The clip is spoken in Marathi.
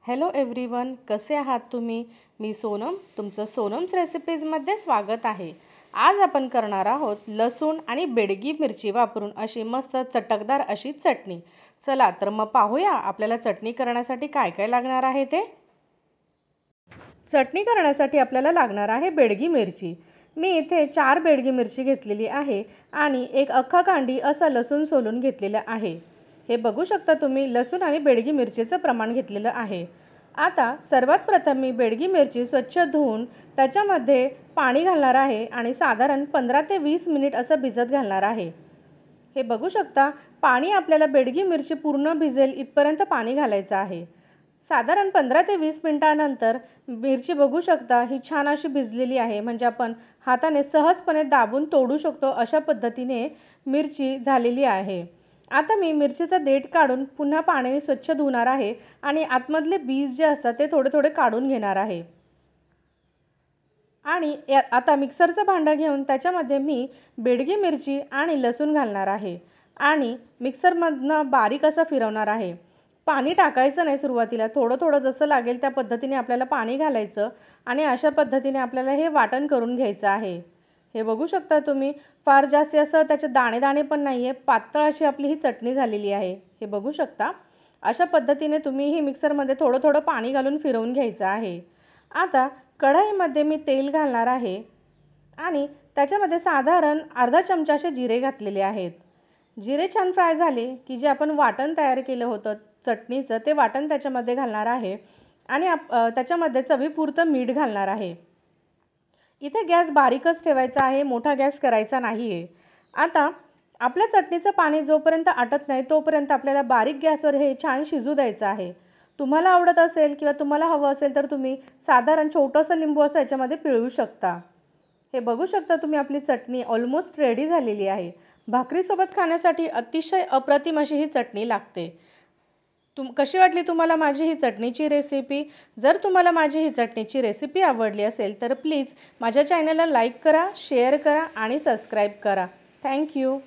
हॅलो एव्हरीवन, कसे आहात तुम्ही? मी सोनम, तुमचं सोनम्स रेसिपीजमध्ये स्वागत आहे। आज आपण करणार आहोत लसूण आणि बेडगी मिरची वापरून अशी मस्त चटकदार अशी चटणी। चला तर मग पाहूया आपल्याला चटणी करण्यासाठी काय काय लागणार आहे ते। चटणी करण्यासाठी आपल्याला लागणार आहे बेडगी मिरची। मी इथे 4 बेडगी मिरची घेतलेली आहे आणि एक अख्खा कांडी असा लसूण सोलून घेतलेला आहे। हे बघू शकता तुम्ही लसूण आणि बेडगी मिरचीचं प्रमाण घेतलेलं आहे। आता सर्वात प्रथम मी बेडगी मिरची स्वच्छ धुवून त्याच्यामध्ये पाणी घालणार आहे आणि साधारण 15 ते 20 मिनिट असं भिजत घालणार आहे। हे बघू शकता पाणी आपल्याला बेडगी मिरची पूर्ण भिजेल इथपर्यंत पाणी घालायचं आहे। साधारण 15 ते 20 मिनिटांनंतर मिरची बघू शकता ही छान अशी भिजलेली आहे, म्हणजे आपण हाताने सहजपणे दाबून तोडू शकतो अशा पद्धतीने मिरची झालेली आहे। आता मी मिरचीचा देठ काढून पुन्हा पाण्याने स्वच्छ धुणार आहे आणि आतमधले बीज जे असतात ते थोडे थोडे काढून घेणार आहे। आणि आता मिक्सरचं भांडं घेऊन त्याच्यामध्ये मी बेडगी मिरची आणि लसूण घालणार आहे आणि मिक्सरमधनं बारीक असं फिरवणार आहे। पाणी टाकायचं नाही सुरुवातीला, थोडं थोडं जसं लागेल त्या पद्धतीने आपल्याला पाणी घालायचं आणि अशा पद्धतीने आपल्याला हे वाटण करून घ्यायचं आहे। हे बघू शकता तुम्ही फार जास्त असं त्याचे दाणे दाणे पण नाही आहे, पातळ अशी आपली ही चटणी झालेली आहे। हे बघू शकता अशा पद्धतीने तुम्ही ही मिक्सरमध्ये थोडं थोडं पाणी घालून फिरवून घ्यायचं आहे। आता कढईमध्ये मी तेल घालणार आहे आणि त्याच्यामध्ये साधारण अर्धा चमचाचे जिरे घातलेले आहेत। जिरे छान फ्राय झाले की जे आपण वाटण तयार केलं होतं चटणीचं ते वाटण त्याच्यामध्ये घालणार आहे आणि त्याच्यामध्ये चवीपुरतं मीठ घालणार आहे। इथे गॅस बारीकच ठेवायचा आहे, मोठा गॅस करायचा नाही आहे। आता आपल्या चटणीचं पाणी जोपर्यंत आटत नाही तोपर्यंत आपल्याला बारीक गॅसवर हे छान शिजू द्यायचं आहे। तुम्हाला आवडत असेल किंवा तुम्हाला हवं असेल तर तुम्ही साधारण छोटंसं लिंबू असं याच्यामध्ये पिळू शकता। हे बघू शकता तुम्ही आपली चटणी ऑलमोस्ट रेडी झालेली आहे। भाकरीसोबत खाण्यासाठी अतिशय अप्रतिम अशी ही चटणी लागते। कशी वाटली तुम्हाला माझी ही चटणीची रेसिपी? जर तुम्हाला माझी ही चटणीची रेसिपी आवडली असेल तर प्लीज माझ्या चॅनलला लाईक करा, शेअर करा आणि सबस्क्राईब करा। थँक्यू।